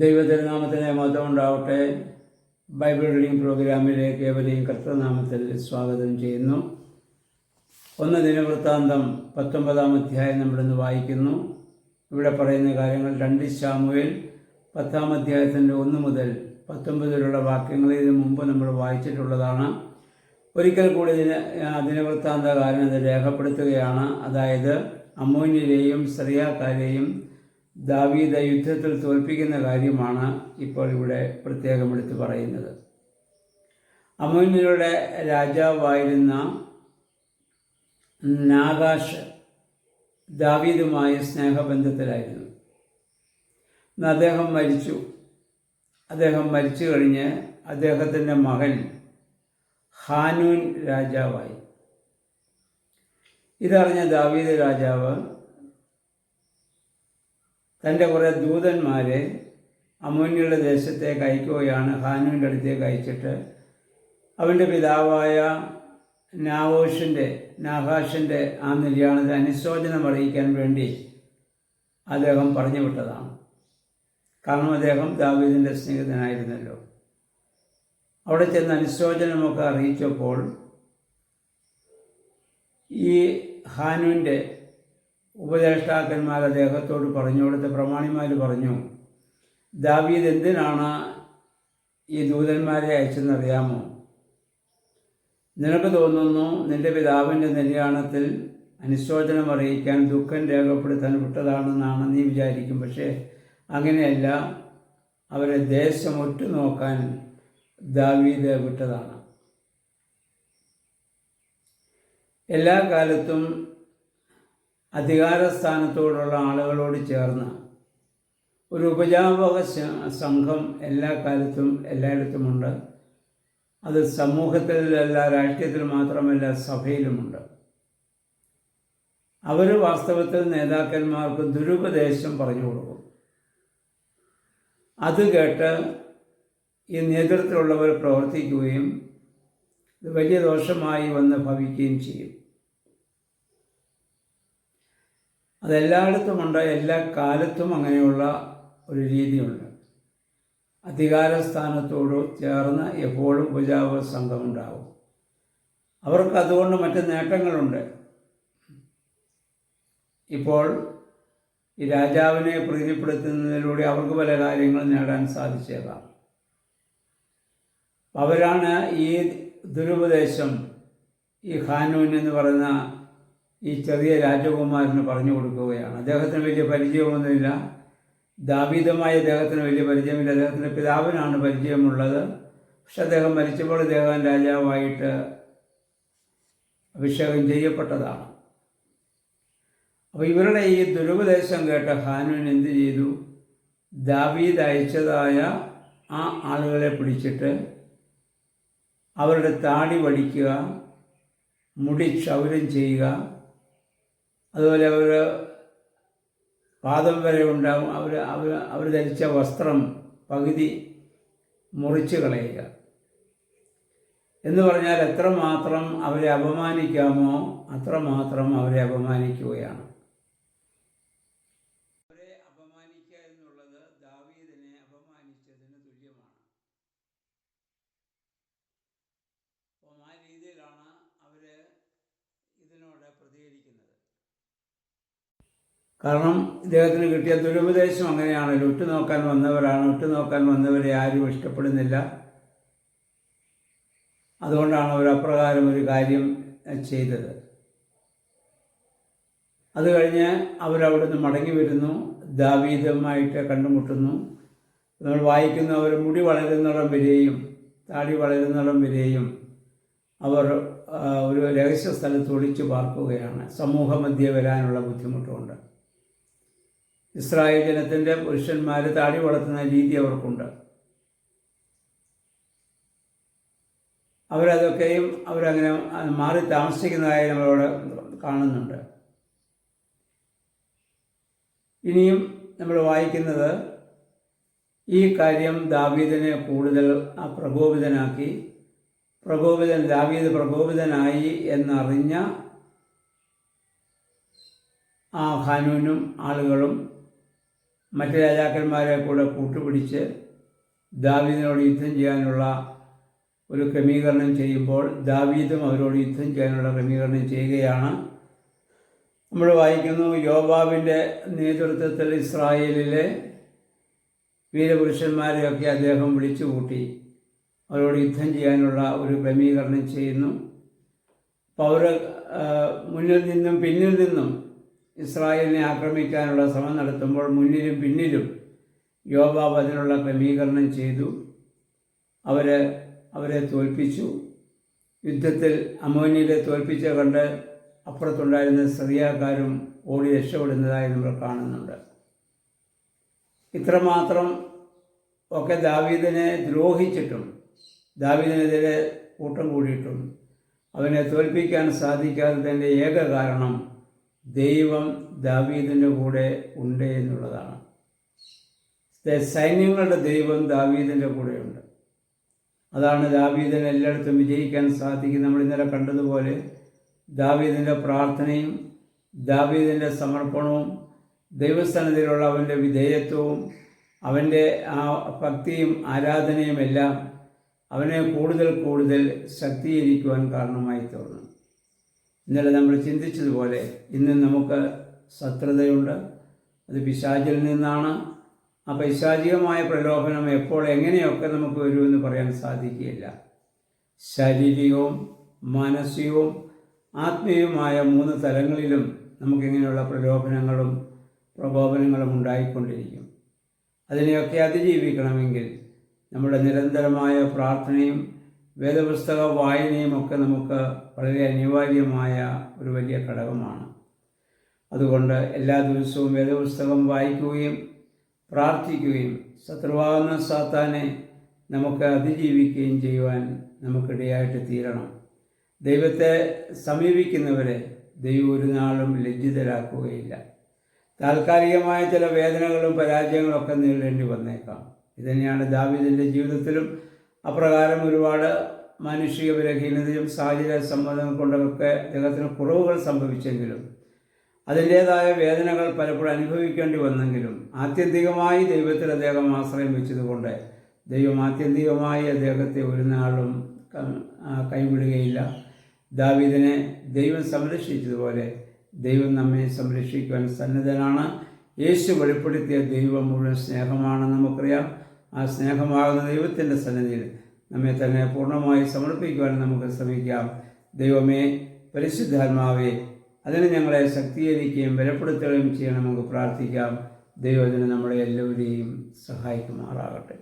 ദൈവതിരുനാമത്തിന് മഹത്വം ഉണ്ടാവട്ടെ. Bible reading പ്രോഗ്രാമിലേക്ക് ഏവരെയും കർത്തൃനാമത്തിൽ സ്വാഗതം ചെയ്യുന്നു. 1 ദിനവൃത്താന്തം 19-ാം അധ്യായം നമ്മളിന്ന് വായിക്കുന്നു. ഇവിടെ പറയുന്ന കാര്യങ്ങൾ 2 ശമൂവേൽ 10-ാം അധ്യായത്തിൻ്റെ 1 മുതൽ 19 വരെയുള്ള വാക്യങ്ങൾ ഇതിനു മുമ്പ് നമ്മൾ വായിച്ചിട്ടുള്ളതാണ്. ഒരിക്കൽ കൂടി ദിനവൃത്താന്തകാരൻ അത് രേഖപ്പെടുത്തുകയാണ്. അതായത് അമ്മോന്യരെയും സിറിയക്കാരെയും ദാവീദ് യുദ്ധത്തിൽ തോൽപ്പിക്കുന്ന കാര്യമാണ് ഇപ്പോൾ ഇവിടെ പ്രത്യേകം എടുത്തു പറയുന്നത്. അമ്മോന്യരുടെ രാജാവായിരുന്ന നാഗാഷ് ദാവീദുമായി സ്നേഹബന്ധത്തിലായിരുന്നു. അദ്ദേഹം മരിച്ചു കഴിഞ്ഞ് അദ്ദേഹത്തിൻ്റെ മകൻ ഹാനൂൻ രാജാവായി. ഇതറിഞ്ഞ ദാവീദ് രാജാവ് തൻ്റെ കുറേ ദൂതന്മാരെ അമ്മോന്യരുടെ ദേശത്തേക്ക് അയക്കുകയാണ്. ഹാനൂൻ്റെ അടുത്തേക്ക് അയച്ചിട്ട് അവൻ്റെ പിതാവായ നാഹാഷിൻ്റെ ആ നിര്യാണത്തെ അനുശോചനം അറിയിക്കാൻ വേണ്ടി അദ്ദേഹം പറഞ്ഞു വിട്ടതാണ്. കാരണം അദ്ദേഹം ദാവീദിൻ്റെ സ്നേഹിതനായിരുന്നല്ലോ. അവിടെ ചെന്ന് അനുശോചനമൊക്കെ അറിയിച്ചപ്പോൾ ഈ ഹാനൂൻ്റെ ഉപദേഷ്ടാക്കന്മാർ അദ്ദേഹത്തോട് പറഞ്ഞു കൊടുത്ത പ്രമാണിമാർ പറഞ്ഞു, ദാവീദ് എന്തിനാണ് ഈ ദൂതന്മാരെ അയച്ചെന്നറിയാമോ? നിനക്ക് തോന്നുന്നു നിന്റെ പിതാവിൻ്റെ നിര്യാണത്തിൽ അനുശോചനം അറിയിക്കാൻ, ദുഃഖം രേഖപ്പെടുത്താൻ വിട്ടതാണെന്നാണ് നീ വിചാരിക്കും. പക്ഷേ അങ്ങനെയല്ല, അവരെ ദേശം ഒറ്റുനോക്കാൻ ദാവീദ് വിട്ടതാണ്. എല്ലാ കാലത്തും അധികാരസ്ഥാനത്തോടുള്ള ആളുകളോട് ചേർന്ന് ഒരു ഉപജാപക സംഘം എല്ലാ കാലത്തും എല്ലായിടത്തുമുണ്ട്. അത് സമൂഹത്തിലല്ല, രാഷ്ട്രീയത്തിൽ മാത്രമല്ല, സഭയിലുമുണ്ട്. അവർ വാസ്തവത്തിൽ നേതാക്കന്മാർക്ക് ദുരുപദേശം പറഞ്ഞു കൊടുക്കും. അത് കേട്ട് ഈ നേതൃത്വത്തിലുള്ളവർ പ്രവർത്തിക്കുകയും ഇത് വലിയ ദോഷമായി വന്ന് ഭവിക്കുകയും ചെയ്യും. അതെല്ലായിടത്തുമുണ്ട്, എല്ലാ കാലത്തും അങ്ങനെയുള്ള ഒരു രീതിയുണ്ട്. അധികാരസ്ഥാനത്തോട് ചേർന്ന് എപ്പോഴും ഉപജാപക സംഘമുണ്ടാവും. അവർക്ക് അതുകൊണ്ട് മറ്റ് നേട്ടങ്ങളുണ്ട്. ഇപ്പോൾ ഈ രാജാവിനെ പ്രീതിപ്പെടുത്തുന്നതിലൂടെ അവർക്ക് പല കാര്യങ്ങളും നേടാൻ സാധിച്ചേക്കാം. അവരാണ് ഈ ദുരുപദേശം ഈ ഹാനൂൻ എന്ന് പറയുന്ന ഈ ചെറിയ രാജകുമാരന് പറഞ്ഞു കൊടുക്കുകയാണ്. അദ്ദേഹത്തിന് വലിയ പരിചയമൊന്നുമില്ല. ദാവീദുമായി അദ്ദേഹത്തിന് വലിയ പരിചയമില്ല. അദ്ദേഹത്തിൻ്റെ പിതാവിനാണ് പരിചയമുള്ളത്. പക്ഷെ അദ്ദേഹം മരിച്ചപ്പോൾ ഇദ്ദേഹം രാജാവായിട്ട് അഭിഷേകം ചെയ്യപ്പെട്ടതാണ്. അപ്പോൾ ഇവരുടെ ഈ ദുരുപദേശം കേട്ട ഹാനൂൻ എന്ത് ചെയ്തു? ദാവീദ് അയച്ചതായ ആ ആളുകളെ പിടിച്ചിട്ട് അവരുടെ താടി വടിക്കുക, മുടി ക്ഷൗരം ചെയ്യുക, അതുപോലെ അവർ പാദം വരെ ഉണ്ടാകും അവർ ധരിച്ച വസ്ത്രം പകുതി മുറിച്ച് കളയുക എന്ന് പറഞ്ഞാൽ എത്രമാത്രം അവരെ അപമാനിക്കാമോ അത്രമാത്രം അവരെ അപമാനിക്കുകയാണ്. അവരെ അപമാനിക്കുക എന്നുള്ളത് ദാവീദിനെ അപമാനിച്ചതിന് തുല്യമാണ്. അപ്പം ആ രീതിയിലാണ് അവർ ഇതിനോട് പ്രതികരിക്കുന്നത്. കാരണം ഇദ്ദേഹത്തിന് കിട്ടിയ ദുരുപദേശം അങ്ങനെയാണല്ലോ. ഉറ്റുനോക്കാൻ വന്നവരെ ആരും ഇഷ്ടപ്പെടുന്നില്ല. അതുകൊണ്ടാണ് അവർ അപ്രകാരം ഒരു കാര്യം ചെയ്തത്. അത് കഴിഞ്ഞ് അവരവിടുന്ന് മടങ്ങി വരുന്നു, ദാവീദുമായിട്ട് കണ്ടുമുട്ടുന്നു. നമ്മൾ വായിക്കുന്ന അവർ മുടി വളരുന്നിടം വരെയും താടി വളരുന്നിടം വരെയും അവർ ഒരു രഹസ്യ സ്ഥലത്ത് ഒളിച്ചു പാർക്കുകയാണ്. സമൂഹമധ്യേ വരാനുള്ള ബുദ്ധിമുട്ടുകൊണ്ട്. ഇസ്രായേൽ ജനത്തിൻ്റെ പുരുഷന്മാർ താടി വളർത്തുന്ന രീതി അവർക്കുണ്ട്. അവരങ്ങനെ മാറി താമസിക്കുന്നതായി നമ്മളവിടെ കാണുന്നുണ്ട്. ഇനിയും നമ്മൾ വായിക്കുന്നത് ഈ കാര്യം ദാവീദിനെ കൂടുതൽ പ്രകോപിതനാക്കി. ദാവീദ് പ്രകോപിതനായി എന്നറിഞ്ഞ ആ ഹാനൂനും ആളുകളും മറ്റ് രാജാക്കന്മാരെ കൂടെ കൂട്ടുപിടിച്ച് ദാവീദിനോട് യുദ്ധം ചെയ്യാനുള്ള ഒരു ക്രമീകരണം ചെയ്യുമ്പോൾ ദാവീദും അവരോട് യുദ്ധം ചെയ്യാനുള്ള ക്രമീകരണം ചെയ്യുകയാണ്. നമ്മൾ വായിക്കുന്നു, യോവാബിൻ്റെ നേതൃത്വത്തിൽ ഇസ്രായേലിലെ വീരപുരുഷന്മാരെയൊക്കെ അദ്ദേഹം വിളിച്ചു കൂട്ടി അവരോട് യുദ്ധം ചെയ്യാനുള്ള ഒരു ക്രമീകരണം ചെയ്യുന്നു. അപ്പോൾ അവർ മുന്നിൽ നിന്നും പിന്നിൽ നിന്നും ഇസ്രായേലിനെ ആക്രമിക്കാനുള്ള ശ്രമം നടത്തുമ്പോൾ മുന്നിലും പിന്നിലും യോവാബ് അതിനുള്ള ക്രമീകരണം ചെയ്തു. അവരെ തോൽപ്പിച്ചു. യുദ്ധത്തിൽ അമ്മോന്യരെ തോൽപ്പിച്ച കണ്ട് അപ്പുറത്തുണ്ടായിരുന്ന സിറിയക്കാരും ഓടി രക്ഷപ്പെടുന്നതായി നമ്മൾ കാണുന്നുണ്ട്. ഇത്രമാത്രം ഒക്കെ ദാവീദിനെ ദ്രോഹിച്ചിട്ടും ദാവീദിനെതിരെ കൂട്ടം കൂടിയിട്ടും അവനെ തോൽപ്പിക്കാൻ സാധിക്കാത്തതിൻ്റെ ഏക കാരണം ദൈവം ദാവീദിൻ്റെ കൂടെ ഉണ്ട് എന്നുള്ളതാണ്. സൈന്യങ്ങളുടെ ദൈവം ദാവീദിൻ്റെ കൂടെയുണ്ട്. അതാണ് ദാവീദിന് എല്ലായിടത്തും വിജയിക്കാൻ സാധിക്കും. നമ്മൾ ഇന്നലെ കണ്ടതുപോലെ ദാവീദിൻ്റെ പ്രാർത്ഥനയും ദാവീദിൻ്റെ സമർപ്പണവും ദൈവസ്ഥാനത്തിലുള്ള അവൻ്റെ വിധേയത്വവും അവൻ്റെ ആ ഭക്തിയും ആരാധനയും എല്ലാം അവനെ കൂടുതൽ കൂടുതൽ ശക്തീകരിക്കുവാൻ കാരണമായി തീർന്നു. ഇന്നലെ നമ്മൾ ചിന്തിച്ചതുപോലെ ഇന്ന് നമുക്ക് ശത്രുതയുണ്ട്. അത് പിശാചിൽ നിന്നാണ്. ആ പൈശാചികമായ പ്രലോഭനം എപ്പോൾ എങ്ങനെയൊക്കെ നമുക്ക് വരുമെന്ന് പറയാൻ സാധിക്കുകയില്ല. ശാരീരികവും മാനസികവും ആത്മീയവുമായ 3 തലങ്ങളിലും നമുക്കിങ്ങനെയുള്ള പ്രലോഭനങ്ങളും പ്രകോപനങ്ങളും ഉണ്ടായിക്കൊണ്ടിരിക്കും. അതിനെയൊക്കെ അതിജീവിക്കണമെങ്കിൽ നമ്മുടെ നിരന്തരമായ പ്രാർത്ഥനയും വേദപുസ്തക വായനയും ഒക്കെ നമുക്ക് വളരെ അനിവാര്യമായ ഒരു വലിയ ഘടകമാണ്. അതുകൊണ്ട് എല്ലാ ദിവസവും വേദപുസ്തകം വായിക്കുകയും പ്രാർത്ഥിക്കുകയും ശത്രുവാകുന്ന സാത്താനെ നമുക്ക് അതിജീവിക്കുകയും ചെയ്യുവാൻ നമുക്കിടയായിട്ട് തീരണം. ദൈവത്തെ സമീപിക്കുന്നവരെ ദൈവം ഒരു നാളും ലജ്ജിതരാക്കുകയില്ല. താൽക്കാലികമായ ചില വേദനകളും പരാജയങ്ങളും ഒക്കെ നേരിടേണ്ടി വന്നേക്കാം. ഇതുതന്നെയാണ് ദാവീദിൻ്റെ ജീവിതത്തിലും അപ്രകാരം ഒരുപാട് മാനുഷിക ബലഹീനതയും സാഹചര്യ സമ്മതം കൊണ്ടൊക്കെ അദ്ദേഹത്തിന് കുറവുകൾ സംഭവിച്ചെങ്കിലും അതിൻ്റേതായ വേദനകൾ പലപ്പോഴും അനുഭവിക്കേണ്ടി വന്നെങ്കിലും ആത്യന്തികമായി ദൈവത്തിൽ അദ്ദേഹം ആശ്രയം വെച്ചതുകൊണ്ട് ദൈവം ആത്യന്തികമായി അദ്ദേഹത്തെ ഒരു നാളും കൈവിടുകയില്ല. ദാവീദിനെ ദൈവം സംരക്ഷിച്ചതുപോലെ ദൈവം നമ്മെ സംരക്ഷിക്കുവാൻ സന്നദ്ധനാണ്. യേശു വെളിപ്പെടുത്തിയ ദൈവം മുഴുവൻ സ്നേഹമാണെന്ന് നമുക്കറിയാം. ആ സ്നേഹമാകുന്ന ദൈവത്തിൻ്റെ സന്നിധിയിൽ നമ്മെ തന്നെ പൂർണ്ണമായി സമർപ്പിക്കുവാൻ നമുക്ക് ശ്രമിക്കാം. ദൈവമേ, പരിശുദ്ധാത്മാവേ, അതിന് ഞങ്ങളെ ശക്തീകരിക്കുകയും ബലപ്പെടുത്തുകയും ചെയ്യണം. നമുക്ക് പ്രാർത്ഥിക്കാം. ദൈവത്തിന് നമ്മളെ എല്ലാവരെയും സഹായിക്കുമാറാകട്ടെ.